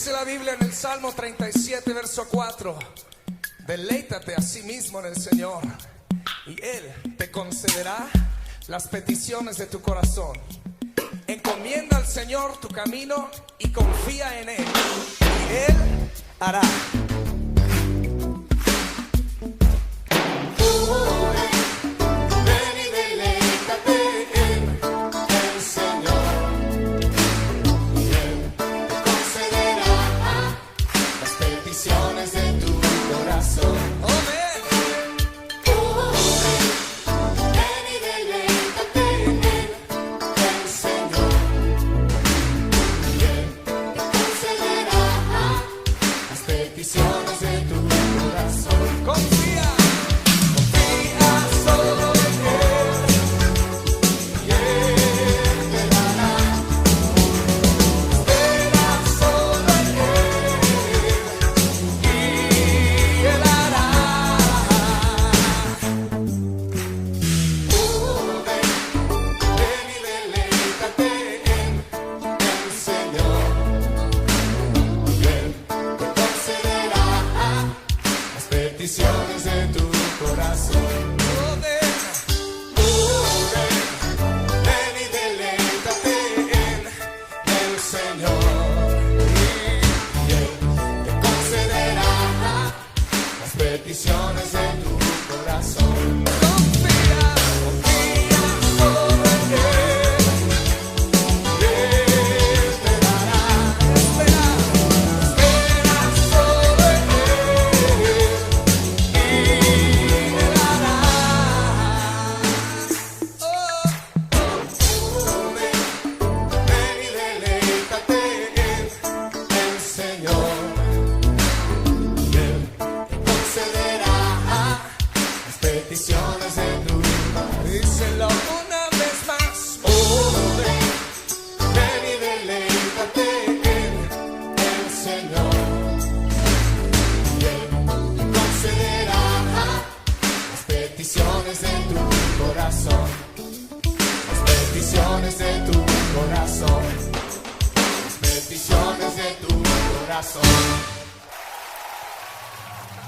Dice la Biblia en el Salmo 37, verso 4: deleítate a sí mismo en el Señor, y Él te concederá las peticiones de tu corazón. Encomienda al Señor tu camino y confía en Él, y Él hará.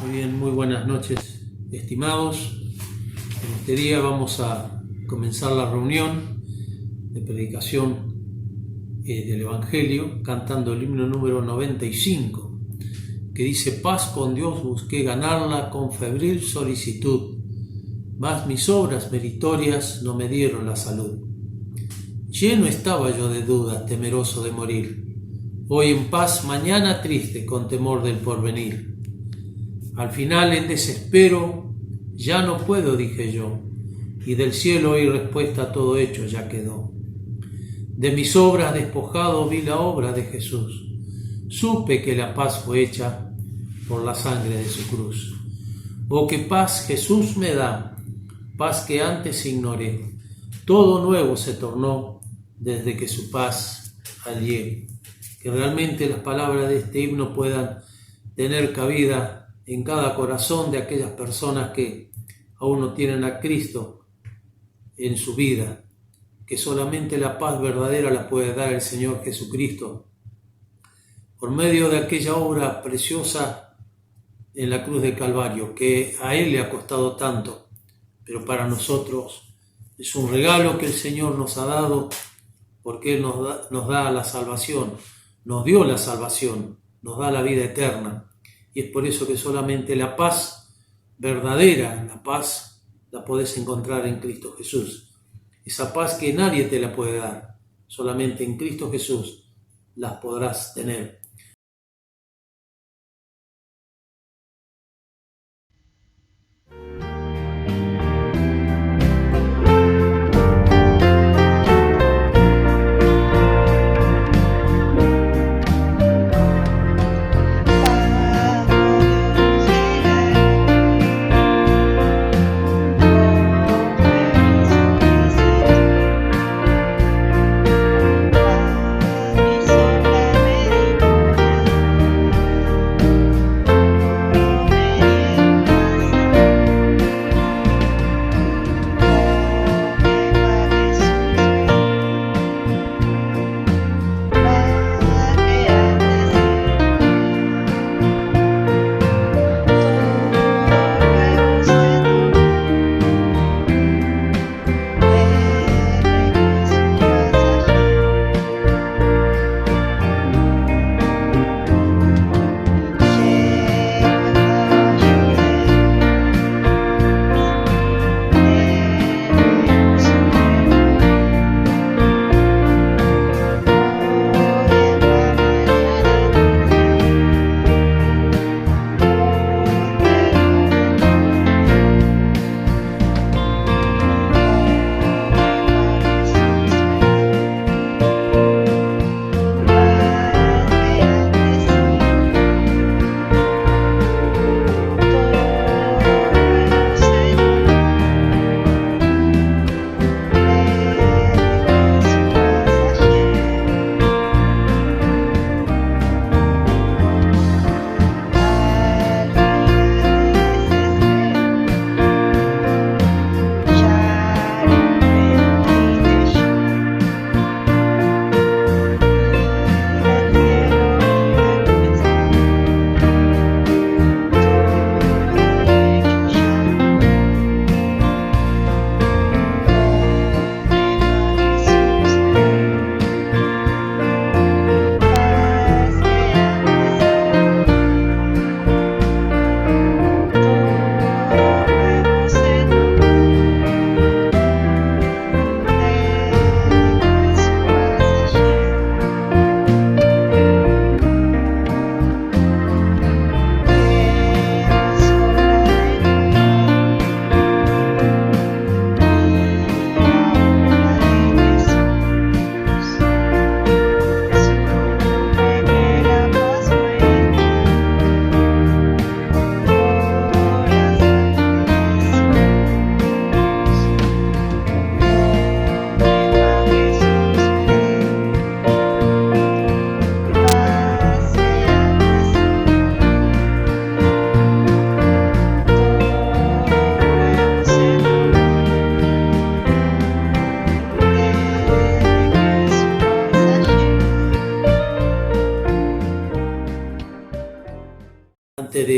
Muy bien, muy buenas noches, estimados. En este día vamos a comenzar la reunión de predicación del Evangelio cantando el himno número 95, que dice: paz con Dios busqué ganarla con febril solicitud, mas mis obras meritorias no me dieron la salud. Lleno estaba yo de dudas, temeroso de morir, hoy en paz, mañana triste, con temor del porvenir. Al final, en desespero, ya no puedo, dije yo, y del cielo oí respuesta: todo hecho ya quedó. De mis obras despojado vi la obra de Jesús, supe que la paz fue hecha por la sangre de su cruz. Oh, qué paz Jesús me da, paz que antes ignoré, todo nuevo se tornó desde que su paz hallé. Que realmente las palabras de este himno puedan tener cabida en cada corazón de aquellas personas que aún no tienen a Cristo en su vida, que solamente la paz verdadera la puede dar el Señor Jesucristo por medio de aquella obra preciosa en la cruz del Calvario, que a Él le ha costado tanto, pero para nosotros es un regalo que el Señor nos ha dado, porque Él nos da la salvación, nos dio la salvación, nos da la vida eterna. Y es por eso que solamente la paz verdadera, la paz la podés encontrar en Cristo Jesús. Esa paz que nadie te la puede dar, solamente en Cristo Jesús las podrás tener. Mis obras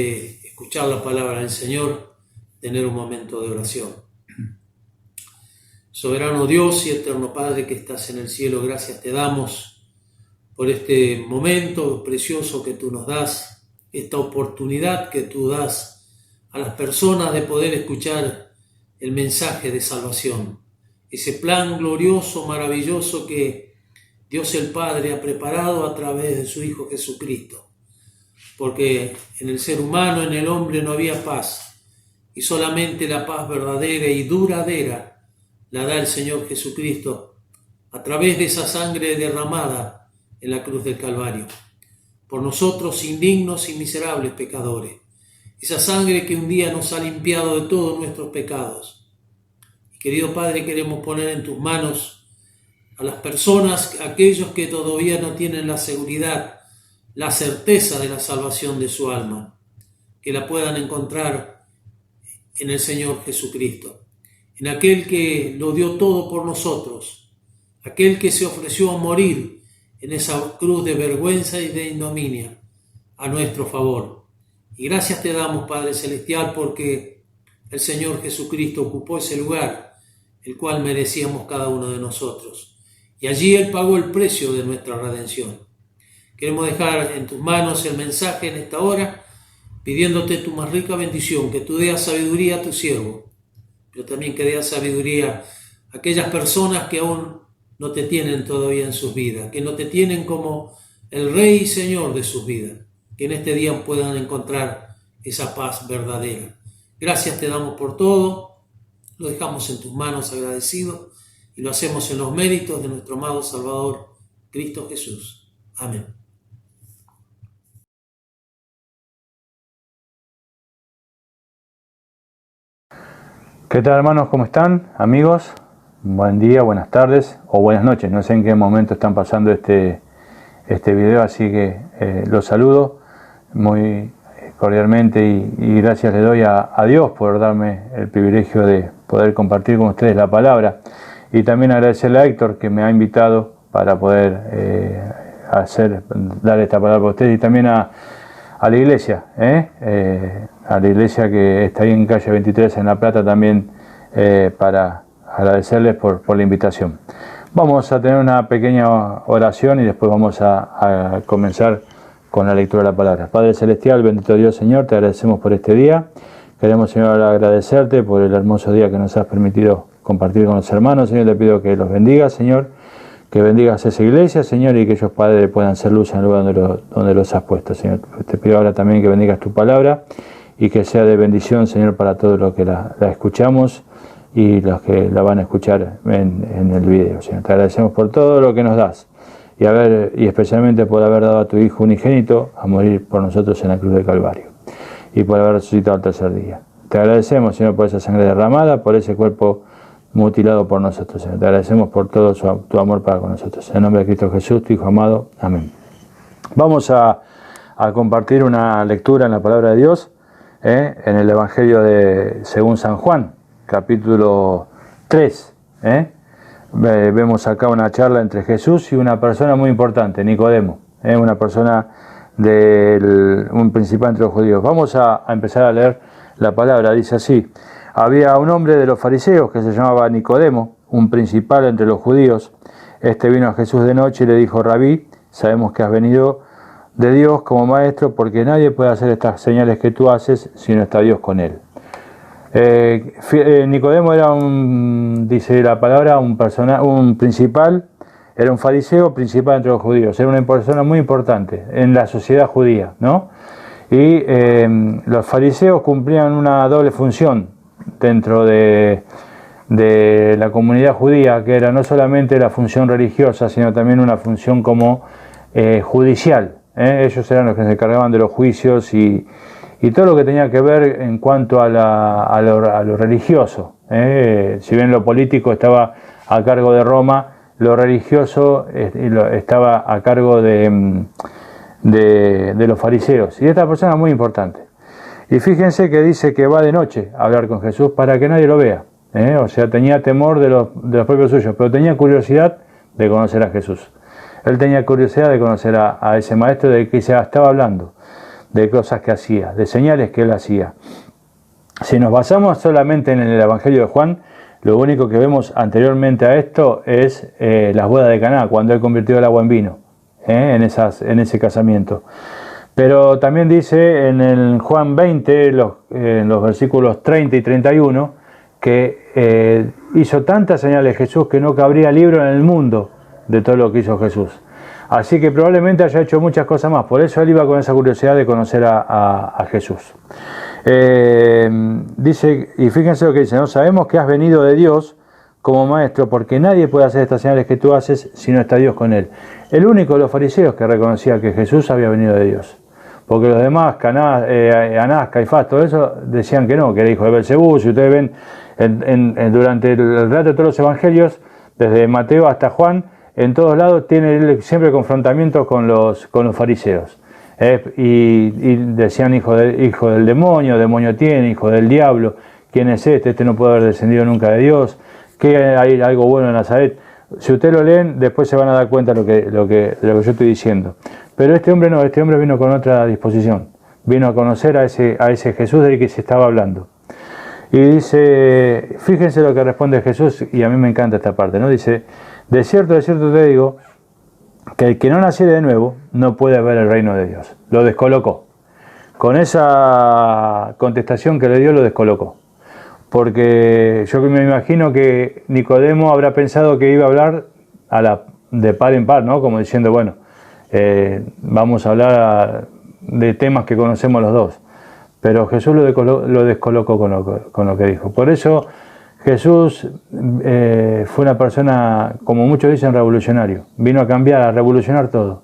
de escuchar la palabra del Señor, tener un momento de oración. Soberano Dios y eterno Padre que estás en el cielo, gracias te damos por este momento precioso que tú nos das, esta oportunidad que tú das a las personas de poder escuchar el mensaje de salvación, ese plan glorioso, maravilloso que Dios el Padre ha preparado a través de su Hijo Jesucristo, porque en el ser humano, en el hombre no había paz, y solamente la paz verdadera y duradera la da el Señor Jesucristo a través de esa sangre derramada en la cruz del Calvario, por nosotros indignos y miserables pecadores, esa sangre que un día nos ha limpiado de todos nuestros pecados. Y querido Padre, queremos poner en tus manos a las personas, aquellos que todavía no tienen la seguridad, la certeza de la salvación de su alma, que la puedan encontrar en el Señor Jesucristo, en aquel que lo dio todo por nosotros, aquel que se ofreció a morir en esa cruz de vergüenza y de ignominia a nuestro favor. Y gracias te damos, Padre Celestial, porque el Señor Jesucristo ocupó ese lugar, el cual merecíamos cada uno de nosotros. Y allí Él pagó el precio de nuestra redención. Queremos dejar en tus manos el mensaje en esta hora, pidiéndote tu más rica bendición, que tú des sabiduría a tu siervo, pero también que des sabiduría a aquellas personas que aún no te tienen todavía en sus vidas, que no te tienen como el Rey y Señor de sus vidas, que en este día puedan encontrar esa paz verdadera. Gracias te damos por todo, lo dejamos en tus manos agradecidos y lo hacemos en los méritos de nuestro amado Salvador, Cristo Jesús. Amén. ¿Qué tal, hermanos? ¿Cómo están? Amigos, buen día, buenas tardes o buenas noches. No sé en qué momento están pasando este video, así que los saludo muy cordialmente y gracias le doy a Dios por darme el privilegio de poder compartir con ustedes la palabra. Y también agradecerle a Héctor que me ha invitado para poder dar esta palabra a ustedes, y también a la iglesia, a la iglesia que está ahí en calle 23 en La Plata también, para agradecerles por la invitación. Vamos a tener una pequeña oración y después vamos a comenzar con la lectura de la palabra. Padre Celestial, bendito Dios, Señor, te agradecemos por este día. Queremos, Señor, agradecerte por el hermoso día que nos has permitido compartir con los hermanos. Señor, te pido que los bendigas, Señor, que bendigas esa iglesia, Señor, y que ellos, Padre, puedan ser luz en el lugar donde los has puesto, Señor. Te pido ahora también que bendigas tu palabra y que sea de bendición, Señor, para todos los que la escuchamos y los que la van a escuchar en el video, Señor. Te agradecemos por todo lo que nos das y especialmente por haber dado a tu Hijo unigénito a morir por nosotros en la cruz del Calvario y por haber resucitado al tercer día. Te agradecemos, Señor, por esa sangre derramada, por ese cuerpo mutilado por nosotros, Señor. Te agradecemos por todo tu amor para con nosotros. En el nombre de Cristo Jesús, tu Hijo amado. Amén. Vamos a compartir una lectura en la palabra de Dios, en el Evangelio según San Juan, capítulo 3. Vemos acá una charla entre Jesús y una persona muy importante, Nicodemo, una persona un principal entre los judíos. Vamos a empezar a leer la palabra. Dice así: había un hombre de los fariseos que se llamaba Nicodemo, un principal entre los judíos. Este vino a Jesús de noche y le dijo: Rabí, sabemos que has venido de Dios como maestro, porque nadie puede hacer estas señales que tú haces si no está Dios con él. Nicodemo era dice la palabra, un principal, era un fariseo principal entre los judíos, era una persona muy importante en la sociedad judía, ¿no? Y los fariseos cumplían una doble función dentro de la comunidad judía, que era no solamente la función religiosa, sino también una función como judicial. Ellos eran los que se encargaban de los juicios y todo lo que tenía que ver en cuanto a lo religioso. Si bien lo político estaba a cargo de Roma, lo religioso estaba a cargo de los fariseos. Y esta persona es muy importante. Y fíjense que dice que va de noche a hablar con Jesús para que nadie lo vea. O sea, tenía temor de los propios suyos, pero tenía curiosidad de conocer a Jesús. Él tenía curiosidad de conocer a ese maestro del que se estaba hablando. de cosas que hacía, de señales que él hacía. Si nos basamos solamente en el Evangelio de Juan, lo único que vemos anteriormente a esto es las bodas de Caná, cuando él convirtió el agua en vino, en ese casamiento. Pero también dice en el Juan 20, en los versículos 30 y 31, que hizo tantas señales Jesús que no cabría libro en el mundo de todo lo que hizo Jesús. Así que probablemente haya hecho muchas cosas más. Por eso él iba con esa curiosidad de conocer a Jesús. Dice, y fíjense lo que dice, no sabemos que has venido de Dios como maestro, porque nadie puede hacer estas señales que tú haces si no está Dios con él. El único de los fariseos que reconocía que Jesús había venido de Dios. Porque los demás, Anás, Caifás, todo eso, decían que no, que era hijo de Belcebú. Si ustedes ven durante el relato de todos los evangelios, desde Mateo hasta Juan, en todos lados tiene siempre confrontamientos con los fariseos. Y decían hijo del demonio tiene, hijo del diablo, ¿quién es este? Este no puede haber descendido nunca de Dios, ¿qué hay algo bueno en Nazaret? Si ustedes lo leen, después se van a dar cuenta de lo que yo estoy diciendo. Pero este hombre no, este hombre vino con otra disposición, vino a conocer a ese Jesús del que se estaba hablando. Y dice, fíjense lo que responde Jesús, y a mí me encanta esta parte, ¿no? Dice, de cierto te digo, que el que no naciere de nuevo no puede ver el reino de Dios. Lo descolocó. Con esa contestación que le dio, lo descolocó. Porque yo me imagino que Nicodemo habrá pensado que iba a hablar de par en par, ¿no? Como diciendo, bueno, vamos a hablar de temas que conocemos los dos. Pero Jesús lo descolocó con lo que dijo. Por eso Jesús fue una persona, como muchos dicen, revolucionario. Vino a cambiar, a revolucionar todo.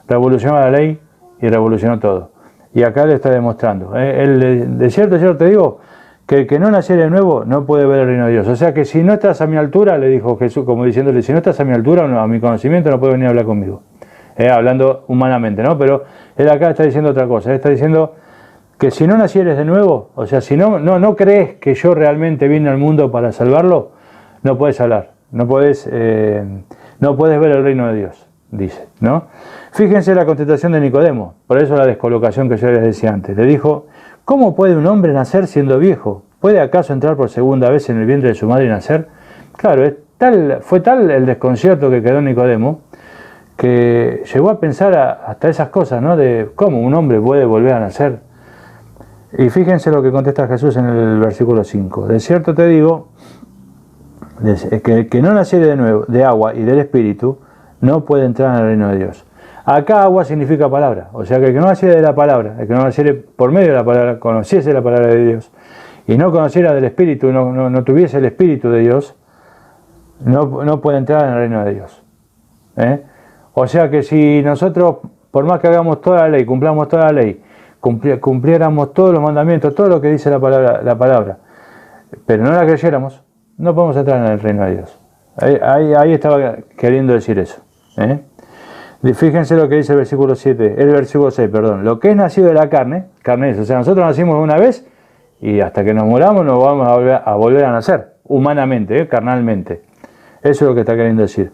Revolucionó la ley y revolucionó todo. Y acá le está demostrando. De cierto te digo, que el que no naciere de nuevo no puede ver el reino de Dios. O sea que si no estás a mi altura, le dijo Jesús, como diciéndole, si no estás a mi altura, a mi conocimiento, no puedes venir a hablar conmigo. Hablando humanamente, ¿no? Pero él acá está diciendo otra cosa. Él está diciendo que si no nacieres de nuevo, o sea, si no crees que yo realmente vine al mundo para salvarlo, no puedes hablar, no puedes ver el reino de Dios, dice, ¿no? Fíjense la contestación de Nicodemo, por eso la descolocación que yo les decía antes. Le dijo, ¿cómo puede un hombre nacer siendo viejo? ¿Puede acaso entrar por segunda vez en el vientre de su madre y nacer? Claro, fue tal el desconcierto que quedó Nicodemo, que llegó a pensar hasta esas cosas, ¿no? De cómo un hombre puede volver a nacer. Y fíjense lo que contesta Jesús en el versículo 5. De cierto te digo, que el que no naciere de nuevo de agua y del Espíritu, no puede entrar en el reino de Dios. Acá agua significa palabra, o sea que el que no naciere de la palabra, el que no naciere por medio de la palabra, conociese la palabra de Dios, y no conociera del Espíritu, no tuviese el Espíritu de Dios, no puede entrar en el reino de Dios. O sea que si nosotros, por más que hagamos toda la ley, cumplamos toda la ley, cumpliéramos todos los mandamientos, todo lo que dice la palabra, pero no la creyéramos, no podemos entrar en el reino de Dios. Ahí estaba queriendo decir eso. Fíjense lo que dice el versículo 6, perdón. Lo que es nacido de la carne es, o sea, nosotros nacimos una vez y hasta que nos muramos no vamos a volver a nacer, humanamente, carnalmente. Eso es lo que está queriendo decir.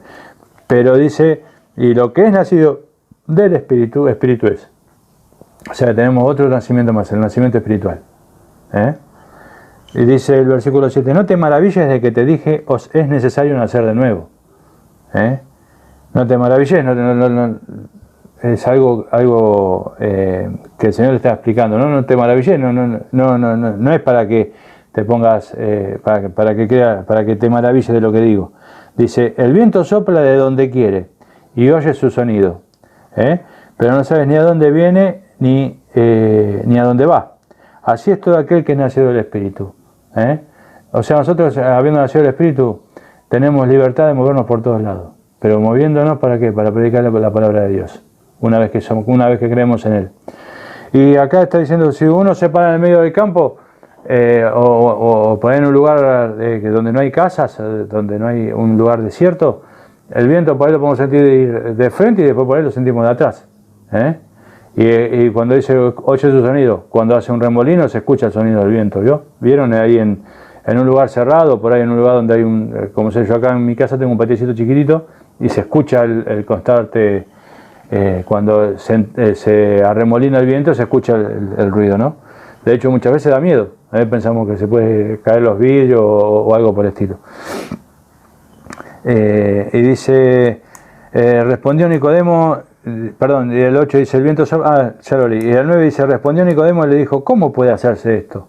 Pero dice, y lo que es nacido del Espíritu, Espíritu es. O sea, tenemos otro nacimiento más, el nacimiento espiritual. Y dice el versículo 7, no te maravilles de que te dije, os es necesario nacer de nuevo. No te maravilles, es algo que el Señor le está explicando. No te maravilles, no es para que te pongas, para que te maravilles de lo que digo. Dice, el viento sopla de donde quiere y oyes su sonido, pero no sabes ni a dónde viene ni a dónde va. Así es todo aquel que es nacido del Espíritu. O sea, nosotros, habiendo nacido del Espíritu, tenemos libertad de movernos por todos lados. Pero moviéndonos, ¿para qué? Para predicar la palabra de Dios, una vez que creemos en Él. Y acá está diciendo, si uno se para en el medio del campo, o para en un lugar donde no hay casas, donde no hay un lugar desierto, el viento por ahí lo podemos sentir de frente y después por ahí lo sentimos de atrás. Y cuando dice, oye su sonido, cuando hace un remolino se escucha el sonido del viento, ¿vio? ¿Vieron ahí en un lugar cerrado, por ahí en un lugar donde hay como sé yo acá en mi casa tengo un patiecito chiquitito y se escucha el constante Cuando se arremolina el viento se escucha el ruido, ¿no? De hecho, muchas veces da miedo. Pensamos que se puede caer los vidrios o algo por el estilo. Y dice, respondió Nicodemo, perdón, y el 8 dice, el viento sopla, ya lo leí. Y el 9 dice, respondió Nicodemo y le dijo, ¿cómo puede hacerse esto?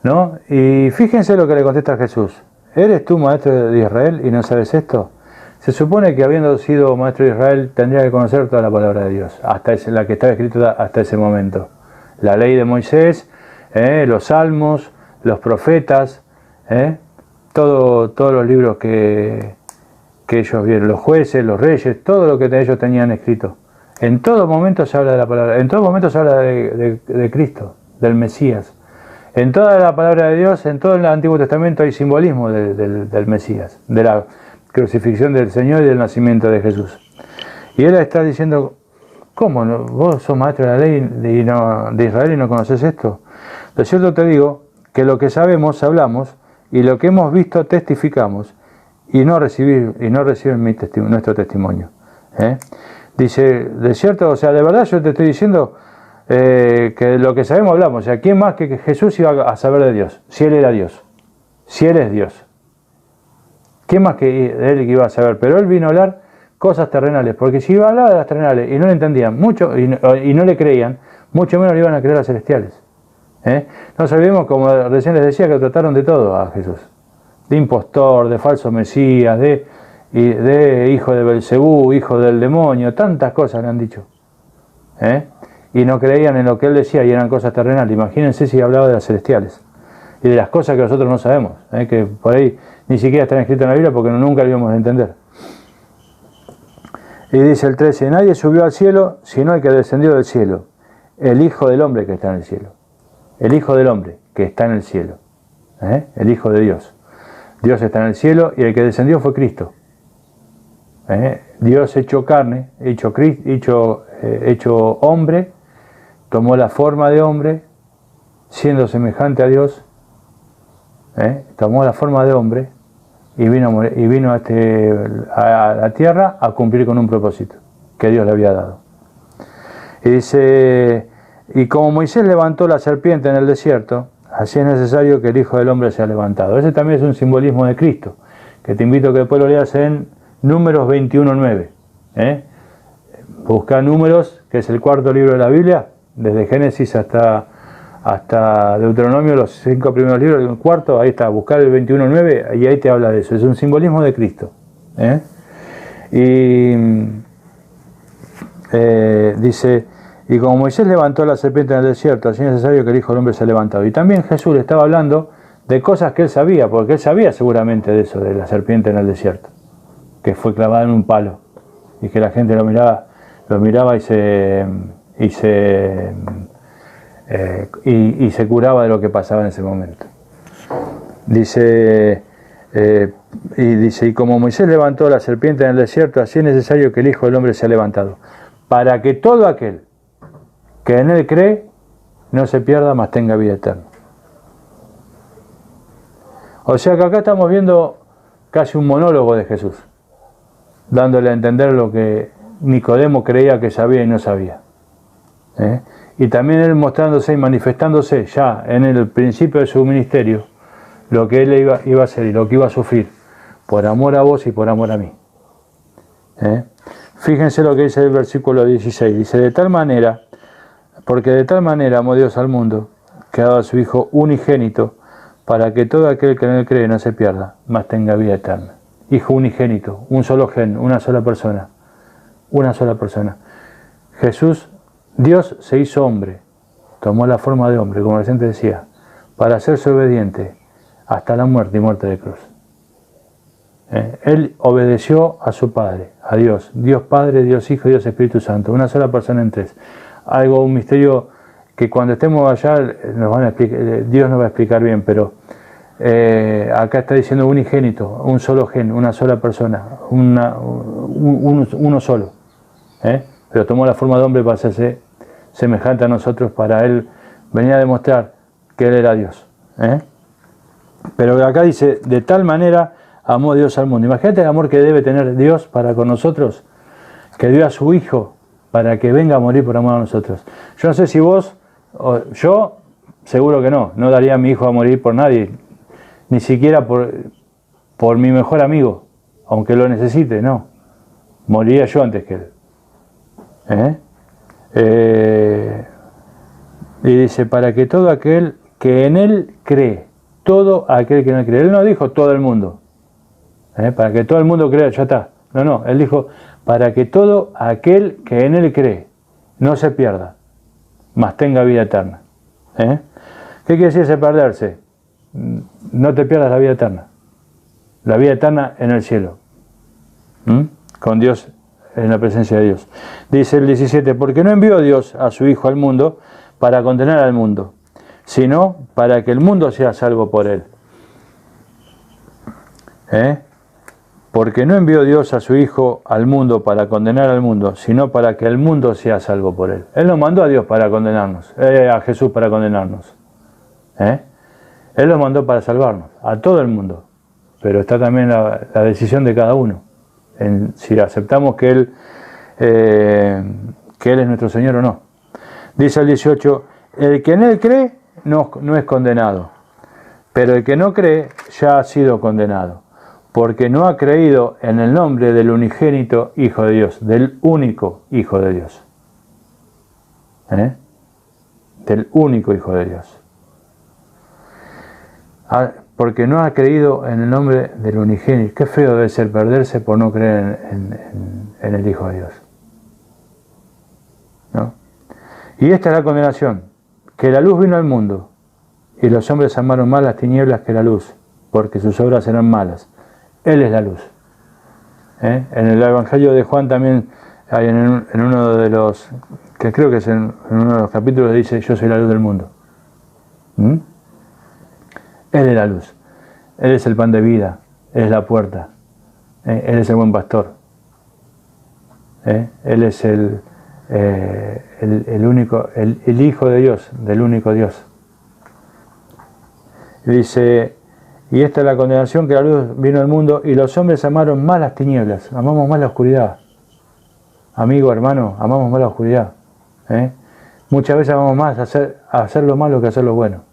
¿No? Y fíjense lo que le contesta Jesús. ¿Eres tú maestro de Israel y no sabes esto? Se supone que habiendo sido maestro de Israel tendría que conocer toda la palabra de Dios, hasta la que estaba escrita hasta ese momento. La ley de Moisés, los salmos, los profetas, todos los libros que ellos vieron, los jueces, los reyes, todo lo que ellos tenían escrito. En todo momento se habla de la palabra, en todo momento se habla de Cristo, del Mesías. En toda la palabra de Dios, en todo el Antiguo Testamento hay simbolismo del Mesías, de la crucifixión del Señor y del nacimiento de Jesús. Y él está diciendo, ¿cómo? No? ¿Vos sos maestro de la ley de Israel y no conoces esto? De cierto te digo que lo que sabemos hablamos y lo que hemos visto testificamos y no reciben nuestro testimonio. Dice, de cierto, o sea, de verdad yo te estoy diciendo que lo que sabemos hablamos. O sea, ¿quién más que Jesús iba a saber de Dios? Si Él era Dios, si Él es Dios. ¿Quién más que Él que iba a saber? Pero Él vino a hablar cosas terrenales, porque si iba a hablar de las terrenales y no le entendían mucho y no le creían, mucho menos le iban a creer a las celestiales. No nos olvidemos, como recién les decía, que trataron de todo a Jesús. De impostor, de falso mesías, de hijo de Belcebú, hijo del demonio, tantas cosas le han dicho. Y no creían en lo que Él decía y eran cosas terrenales. Imagínense si hablaba de las celestiales y de las cosas que nosotros no sabemos, que por ahí ni siquiera están escritas en la Biblia porque nunca lo íbamos a entender. Y dice el 13, nadie subió al cielo sino el que descendió del cielo, el Hijo del Hombre que está en el cielo. El Hijo del Hombre que está en el cielo, el Hijo de Dios. Dios está en el cielo y el que descendió fue Cristo. Dios hecho carne, hecho hombre, tomó la forma de hombre, siendo semejante a Dios, tomó la forma de hombre y vino a la tierra a cumplir con un propósito que Dios le había dado. Y dice, y como Moisés levantó la serpiente en el desierto, así es necesario que el Hijo del Hombre sea levantado. Ese también es un simbolismo de Cristo, que te invito a que después lo leas en Números 21:9. Busca Números, que es el cuarto libro de la Biblia, desde Génesis hasta Deuteronomio, los 5 primeros libros, el cuarto, ahí está, buscar el 21:9 y ahí te habla de eso. Es un simbolismo de Cristo. Dice, y como Moisés levantó la serpiente en el desierto, así es necesario que el Hijo del Hombre sea levantado. Y también Jesús le estaba hablando de cosas que él sabía, porque él sabía seguramente de eso, de la serpiente en el desierto, que fue clavada en un palo y que la gente lo miraba y se curaba de lo que pasaba en ese momento. Dice, y como Moisés levantó la serpiente en el desierto, así es necesario que el Hijo del Hombre sea levantado, para que todo aquel que en Él cree no se pierda, mas tenga vida eterna. O sea que acá estamos viendo casi un monólogo de Jesús, dándole a entender lo que Nicodemo creía que sabía y no sabía. Y también Él mostrándose y manifestándose ya en el principio de su ministerio, lo que Él iba a hacer y lo que iba a sufrir, por amor a vos y por amor a mí. Fíjense lo que dice el versículo 16, dice, porque de tal manera amó Dios al mundo, que ha dado a su Hijo unigénito, para que todo aquel que en Él cree no se pierda, mas tenga vida eterna. Hijo unigénito, un solo gen, una sola persona. Jesús, Dios se hizo hombre, tomó la forma de hombre, como recién te decía, para hacerse obediente hasta la muerte y muerte de cruz. Él obedeció a su Padre, a Dios, Dios Padre, Dios Hijo, Dios Espíritu Santo, una sola persona en tres. Un misterio que cuando estemos allá Dios nos va a explicar bien, pero acá está diciendo unigénito, un solo gen, una sola persona, uno solo. Pero tomó la forma de hombre para hacerse semejante a nosotros, para Él venir a demostrar que Él era Dios. Pero acá dice, de tal manera amó Dios al mundo. Imagínate el amor que debe tener Dios para con nosotros, que dio a su Hijo para que venga a morir por amor a nosotros. Yo no sé si vos, yo seguro que no daría a mi hijo a morir por nadie, ni siquiera por mi mejor amigo, aunque lo necesite, no. Moriría yo antes que él. Y dice, para que todo aquel que en él cree, todo aquel que en él cree. Él no dijo todo el mundo, para que todo el mundo crea, ya está. No, él dijo, para que todo aquel que en él cree no se pierda, mas tenga vida eterna. ¿Qué quiere decir ese perderse? No te pierdas la vida eterna. La vida eterna en el cielo. Con Dios, en la presencia de Dios. Dice el 17, porque no envió Dios a su Hijo al mundo para condenar al mundo, sino para que el mundo sea salvo por él. Porque no envió Dios a su Hijo al mundo para condenar al mundo, sino para que el mundo sea salvo por él. Él no mandó a Dios para condenarnos, a Jesús para condenarnos. Él lo mandó para salvarnos, a todo el mundo. Pero está también la decisión de cada uno, si aceptamos que Él es nuestro Señor o no. Dice el 18, el que en Él cree no es condenado, pero el que no cree ya ha sido condenado, porque no ha creído en el nombre del unigénito Hijo de Dios, del único Hijo de Dios. Del único Hijo de Dios. Porque no ha creído en el nombre del unigénito. Qué feo debe ser perderse por no creer en el Hijo de Dios. ¿No? Y esta es la condenación, que la luz vino al mundo, y los hombres amaron más las tinieblas que la luz, porque sus obras eran malas. Él es la luz. En el Evangelio de Juan también hay en uno de los, que creo que es en uno de los capítulos, dice, yo soy la luz del mundo. Él es la luz, Él es el pan de vida, Él es la puerta, Él es el buen pastor, Él es el único, el Hijo de Dios, del único Dios. Dice, y esta es la condenación, que la luz vino al mundo y los hombres amaron más las tinieblas, amamos más la oscuridad. Amigo, hermano, amamos más la oscuridad. Muchas veces amamos más hacer lo malo que hacer lo bueno.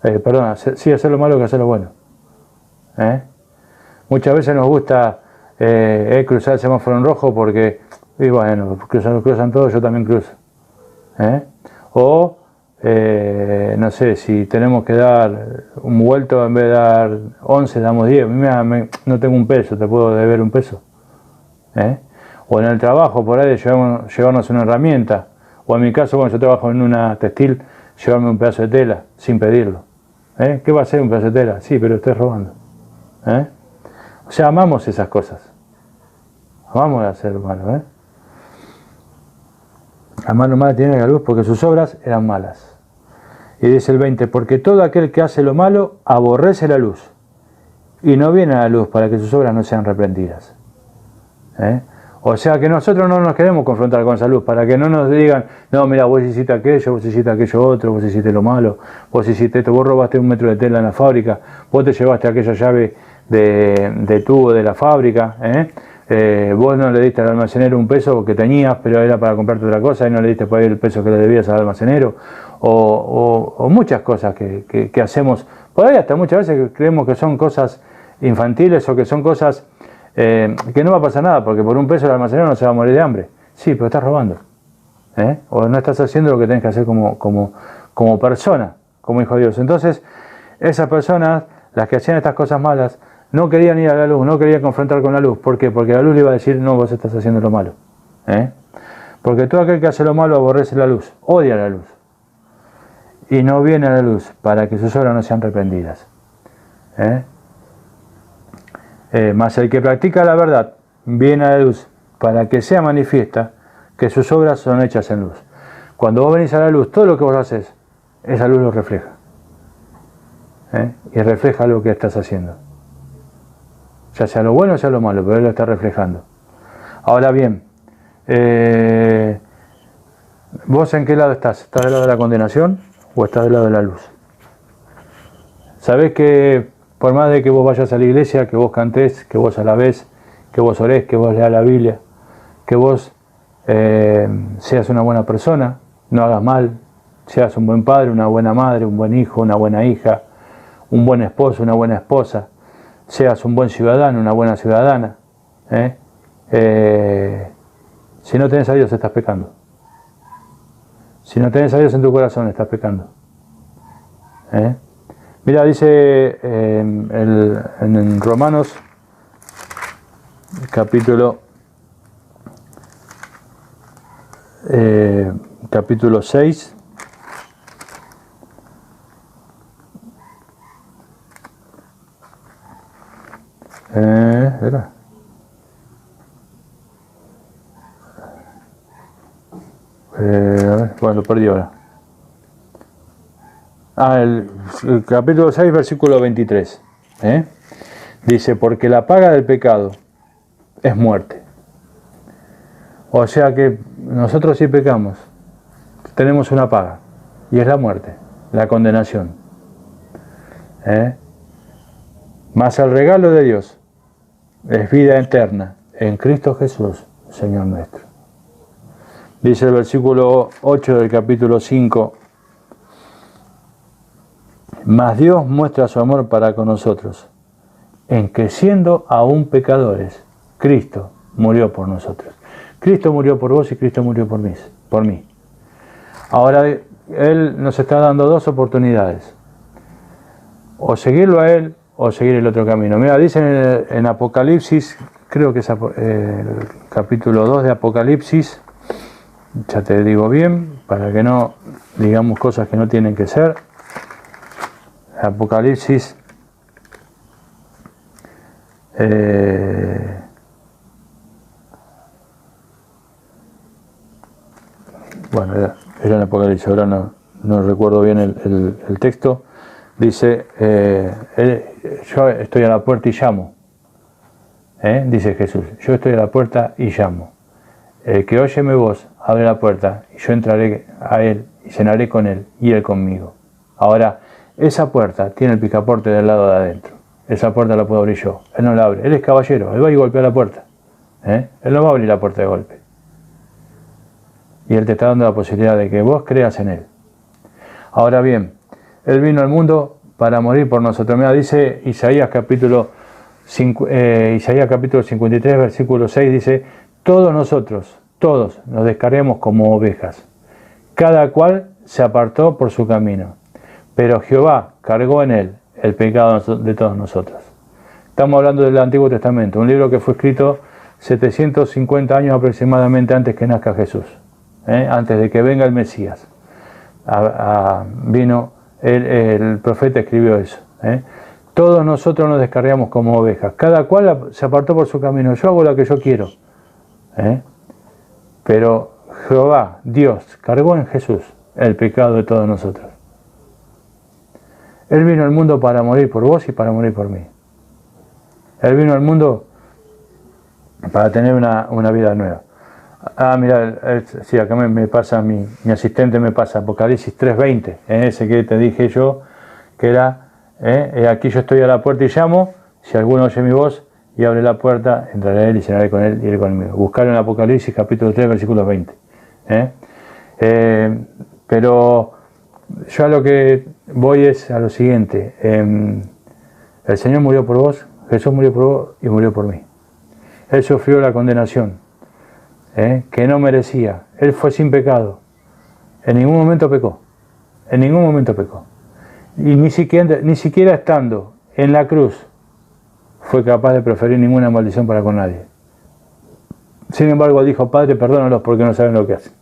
Hacer lo malo que hacer lo bueno. Muchas veces nos gusta cruzar el semáforo en rojo porque, y bueno, cruzan todos, yo también cruzo. O, no sé, si tenemos que dar un vuelto, en vez de dar 11, damos 10. No tengo un peso, te puedo deber un peso. O en el trabajo, por ahí, llevarnos una herramienta. O en mi caso, cuando yo trabajo en una textil, llevarme un pedazo de tela, sin pedirlo. ¿Qué va a ser un pedazo de tela? Sí, pero estoy robando. O sea, amamos esas cosas. Amamos hacer lo malo. Amar lo malo tiene la luz porque sus obras eran malas. Y dice el 20, porque todo aquel que hace lo malo aborrece la luz y no viene a la luz para que sus obras no sean reprendidas. O sea que nosotros no nos queremos confrontar con esa luz, para que no nos digan, no, mira, vos hiciste aquello, vos hiciste aquello otro, vos hiciste lo malo, vos hiciste esto, vos robaste 1 metro de tela en la fábrica, vos te llevaste aquella llave de tubo de la fábrica, vos no le diste al almacenero un peso que tenías, pero era para comprarte otra cosa, y no le diste por ahí el peso que le debías al almacenero, o muchas cosas que hacemos, por ahí hasta muchas veces creemos que son cosas infantiles o que son cosas que no va a pasar nada, porque por 1 peso el almacenero no se va a morir de hambre. Sí, pero estás robando. O no estás haciendo lo que tenés que hacer como persona, como hijo de Dios. Entonces, esas personas, las que hacían estas cosas malas, no querían ir a la luz, no querían confrontar con la luz. ¿Por qué? Porque la luz le iba a decir, no, vos estás haciendo lo malo. Porque todo aquel que hace lo malo aborrece la luz, odia la luz. Y no viene a la luz para que sus obras no sean reprendidas. Mas el que practica la verdad viene a la luz para que sea manifiesta que sus obras son hechas en luz. Cuando vos venís a la luz, todo lo que vos haces, esa luz lo refleja. Y refleja lo que estás haciendo. Ya sea lo bueno o sea lo malo, pero él lo está reflejando. Ahora bien, ¿vos en qué lado estás? ¿Estás del lado de la condenación o estás del lado de la luz? ¿Sabés que por más de que vos vayas a la iglesia, que vos cantés, que vos alabés, que vos orés, que vos leas la Biblia, que vos seas una buena persona, no hagas mal, seas un buen padre, una buena madre, un buen hijo, una buena hija, un buen esposo, una buena esposa, seas un buen ciudadano, una buena ciudadana. Si no tenés a Dios, estás pecando. Si no tenés a Dios en tu corazón, estás pecando. Mira, dice en Romanos, capítulo 6, ¿era? Bueno, lo perdí ahora. El capítulo 6, versículo 23. Dice, porque la paga del pecado es muerte. O sea que nosotros sí pecamos, tenemos una paga, y es la muerte, la condenación. Mas el regalo de Dios es vida eterna en Cristo Jesús, Señor nuestro. Dice el versículo 8 del capítulo 5, mas Dios muestra su amor para con nosotros, en que siendo aún pecadores, Cristo murió por nosotros. Cristo murió por vos y Cristo murió por mí. Ahora Él nos está dando dos oportunidades, o seguirlo a Él o seguir el otro camino. Mira, dice en Apocalipsis, creo que es el capítulo 2 de Apocalipsis, ya te digo bien, para que no digamos cosas que no tienen que ser. Apocalipsis bueno, era en Apocalipsis, ahora no recuerdo bien el texto. Dice, yo estoy a la puerta y llamo. Dice Jesús, yo estoy a la puerta y llamo. El que oye mi voz, abre la puerta, y yo entraré a él y cenaré con él y él conmigo. Ahora, esa puerta tiene el picaporte del lado de adentro. Esa puerta la puedo abrir yo. Él no la abre. Él es caballero. Él va y golpea la puerta. Él no va a abrir la puerta de golpe. Y Él te está dando la posibilidad de que vos creas en Él. Ahora bien, Él vino al mundo para morir por nosotros. Mira, dice Isaías capítulo 53, versículo 6, dice, todos nosotros nos descarriamos como ovejas. Cada cual se apartó por su camino. Pero Jehová cargó en Él el pecado de todos nosotros. Estamos hablando del Antiguo Testamento, un libro que fue escrito 750 años aproximadamente antes que nazca Jesús. Antes de que venga el Mesías, vino el profeta, escribió eso. Todos nosotros nos descarriamos como ovejas, cada cual se apartó por su camino. Yo hago lo que yo quiero, pero Jehová, Dios, cargó en Jesús el pecado de todos nosotros. Él vino al mundo para morir por vos y para morir por mí. Él vino al mundo para tener una vida nueva. Mira, sí, acá me pasa, mi asistente me pasa Apocalipsis 3:20, ese que te dije yo, que era, aquí yo estoy a la puerta y llamo, si alguno oye mi voz y abre la puerta, entraré a él y cenaré con él y él conmigo. Buscar en Apocalipsis capítulo 3, versículo 20. Pero yo a lo que voy es a lo siguiente, el Señor murió por vos, Jesús murió por vos y murió por mí. Él sufrió la condenación. Que no merecía. Él fue sin pecado. En ningún momento pecó. En ningún momento pecó. Y ni siquiera estando en la cruz fue capaz de proferir ninguna maldición para con nadie. Sin embargo, dijo, Padre, perdónalos porque no saben lo que hacen.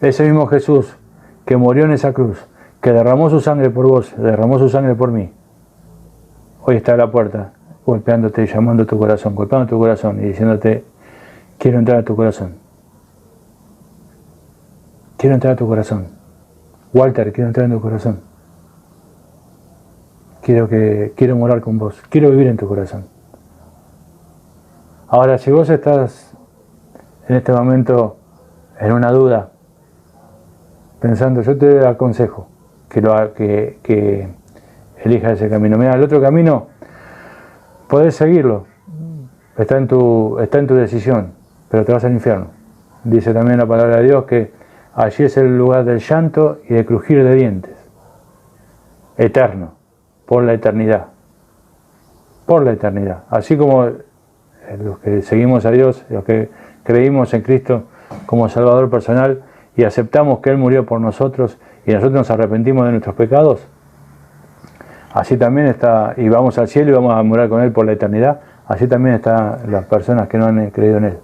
Ese mismo Jesús que murió en esa cruz, que derramó su sangre por vos, derramó su sangre por mí, hoy está a la puerta, golpeándote y llamando a tu corazón, golpeando tu corazón y diciéndote, quiero entrar a tu corazón. Quiero entrar a tu corazón. Walter, quiero entrar en tu corazón. Quiero morar con vos. Quiero vivir en tu corazón. Ahora, si vos estás en este momento en una duda, pensando, yo te aconsejo que elijas ese camino. Mira, el otro camino, podés seguirlo, está en tu decisión, pero te vas al infierno. Dice también la palabra de Dios que allí es el lugar del llanto y de crujir de dientes. Eterno, por la eternidad. Por la eternidad. Así como los que seguimos a Dios, los que creímos en Cristo como Salvador personal y aceptamos que Él murió por nosotros y nosotros nos arrepentimos de nuestros pecados, así también está, y vamos al cielo y vamos a morar con Él por la eternidad, así también están las personas que no han creído en Él.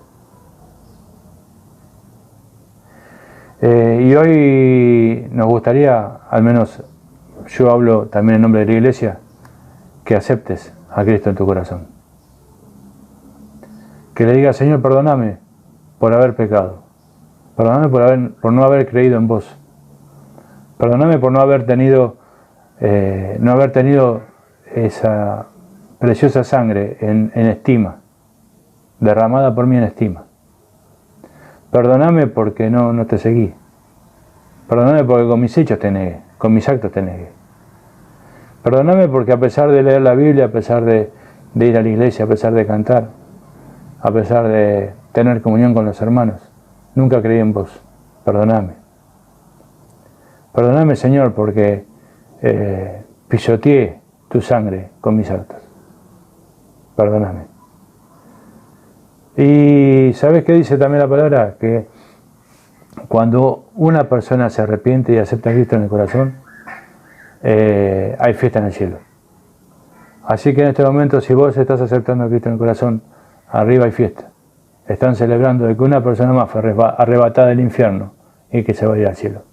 Y hoy nos gustaría, al menos yo hablo también en nombre de la Iglesia, que aceptes a Cristo en tu corazón. Que le digas: Señor, perdóname por haber pecado. Perdóname por no haber creído en vos. Perdóname por no haber tenido esa preciosa sangre en estima, derramada por mí en estima. Perdóname porque no te seguí. Perdóname porque con mis hechos te negué, con mis actos te negué. Perdóname porque a pesar de leer la Biblia, a pesar de ir a la iglesia, a pesar de cantar, a pesar de tener comunión con los hermanos, nunca creí en vos. Perdóname. Perdóname, Señor, porque pisoteé tu sangre con mis actos. Perdóname. Y ¿sabes qué dice también la palabra? Que cuando una persona se arrepiente y acepta a Cristo en el corazón, hay fiesta en el cielo. Así que en este momento, si vos estás aceptando a Cristo en el corazón, arriba hay fiesta. Están celebrando de que una persona más fue arrebatada del infierno y que se va a ir al cielo.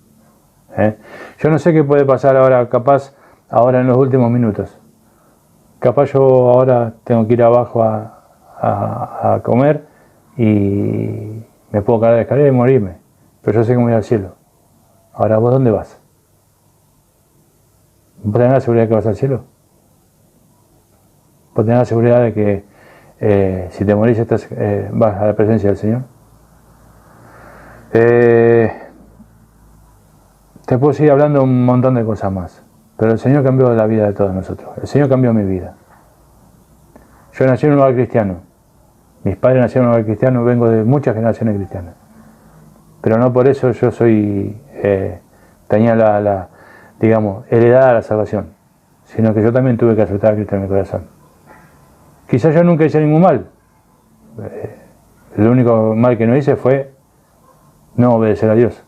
Yo no sé qué puede pasar ahora, capaz ahora en los últimos minutos. Capaz yo ahora tengo que ir abajo a comer y me puedo caer de la escalera y morirme. Pero yo sé que me voy al cielo. Ahora, ¿vos dónde vas? ¿Vos tenés la seguridad de que vas al cielo? ¿Vos tenés la seguridad de que si te morís vas a la presencia del Señor? Te puedo seguir hablando un montón de cosas más, pero el Señor cambió la vida de todos nosotros. El Señor cambió mi vida. Yo nací en un hogar cristiano. Mis padres nacieron en un hogar cristiano, vengo de muchas generaciones cristianas. Pero no por eso yo tenía digamos, heredada la salvación, sino que yo también tuve que aceptar a Cristo en mi corazón. Quizás yo nunca hice ningún mal. El único mal que no hice fue no obedecer a Dios.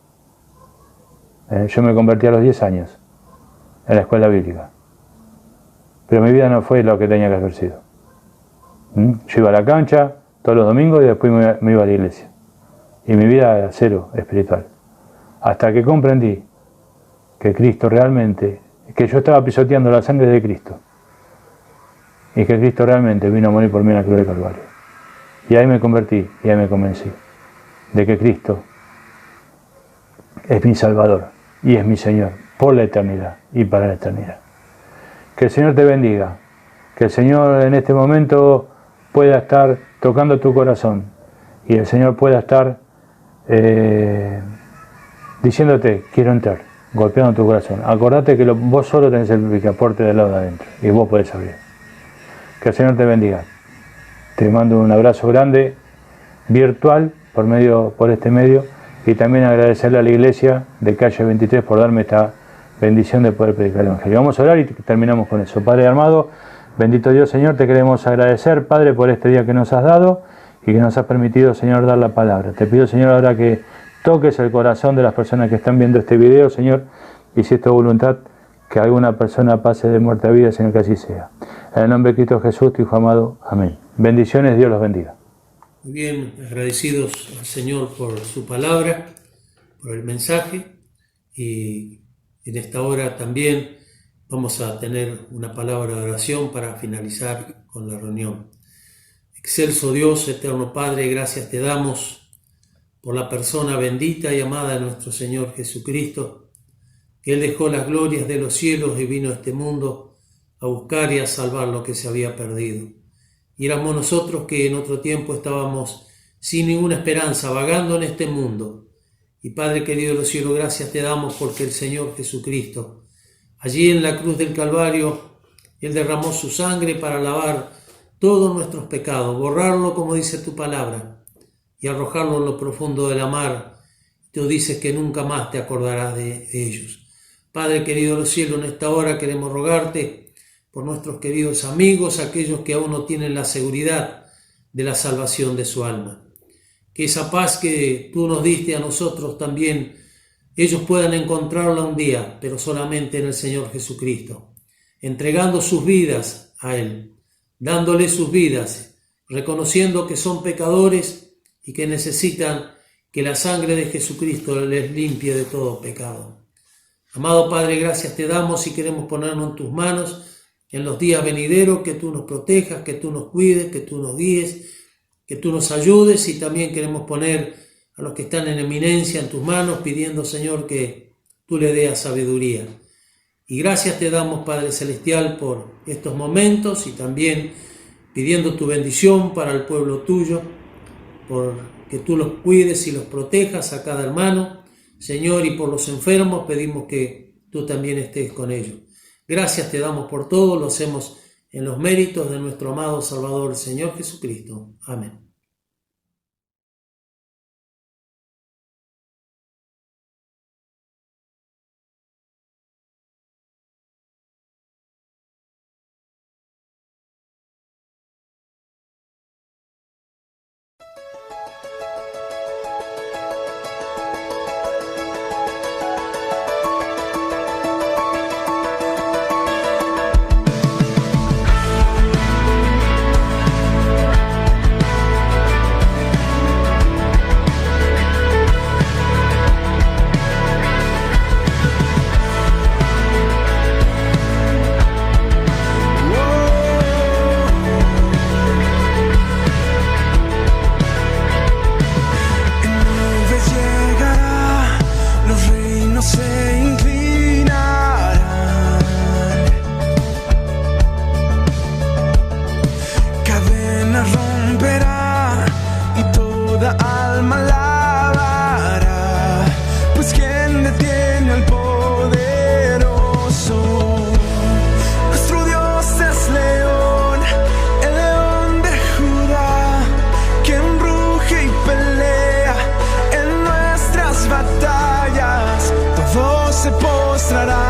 Yo me convertí a los 10 años en la escuela bíblica. Pero mi vida no fue lo que tenía que haber sido. Yo iba a la cancha todos los domingos y después me iba a la iglesia. Y mi vida era cero espiritual. Hasta que comprendí que Cristo realmente, que yo estaba pisoteando la sangre de Cristo. Y que Cristo realmente vino a morir por mí en la cruz del Calvario. Y ahí me convertí y ahí me convencí de que Cristo es mi Salvador y es mi Señor por la eternidad y para la eternidad. Que el Señor te bendiga. Que el Señor en este momento pueda estar tocando tu corazón y el Señor pueda estar diciéndote: quiero entrar, golpeando tu corazón. Acordate que vos solo tenés el picaporte del lado de adentro y vos podés abrir. Que el Señor te bendiga. Te mando un abrazo grande, virtual, por este medio, y también agradecerle a la iglesia de calle 23 por darme esta bendición de poder predicar el Evangelio. Vamos a orar y terminamos con eso. Padre amado, bendito Dios, Señor, te queremos agradecer, Padre, por este día que nos has dado y que nos has permitido, Señor, dar la palabra. Te pido, Señor, ahora que toques el corazón de las personas que están viendo este video, Señor, y si es tu voluntad, que alguna persona pase de muerte a vida, Señor, que así sea. En el nombre de Cristo Jesús, tu Hijo amado. Amén. Bendiciones, Dios los bendiga. Muy bien, agradecidos al Señor por su palabra, por el mensaje, y en esta hora también vamos a tener una palabra de oración para finalizar con la reunión. Excelso Dios, eterno Padre, gracias te damos por la persona bendita y amada de nuestro Señor Jesucristo, que Él dejó las glorias de los cielos y vino a este mundo a buscar y a salvar lo que se había perdido. Y éramos nosotros que en otro tiempo estábamos sin ninguna esperanza, vagando en este mundo. Y Padre querido de los cielos, gracias te damos porque el Señor Jesucristo, allí en la cruz del Calvario, Él derramó su sangre para lavar todos nuestros pecados, borrarlo como dice tu palabra y arrojarlo en lo profundo de la mar. Tú dices que nunca más te acordarás de ellos. Padre querido de los cielos, en esta hora queremos rogarte por nuestros queridos amigos, aquellos que aún no tienen la seguridad de la salvación de su alma. Que esa paz que tú nos diste a nosotros también, ellos puedan encontrarla un día, pero solamente en el Señor Jesucristo, entregando sus vidas a Él, dándole sus vidas, reconociendo que son pecadores y que necesitan que la sangre de Jesucristo les limpie de todo pecado. Amado Padre, gracias te damos y queremos ponernos en tus manos en los días venideros, que tú nos protejas, que tú nos cuides, que tú nos guíes, que tú nos ayudes, y también queremos poner a los que están en eminencia en tus manos, pidiendo, Señor, que tú le des sabiduría. Y gracias te damos, Padre Celestial, por estos momentos, y también pidiendo tu bendición para el pueblo tuyo, por que tú los cuides y los protejas a cada hermano, Señor, y por los enfermos pedimos que tú también estés con ellos. Gracias te damos por todo, lo hacemos en los méritos de nuestro amado Salvador, el Señor Jesucristo. Amén. se postrará.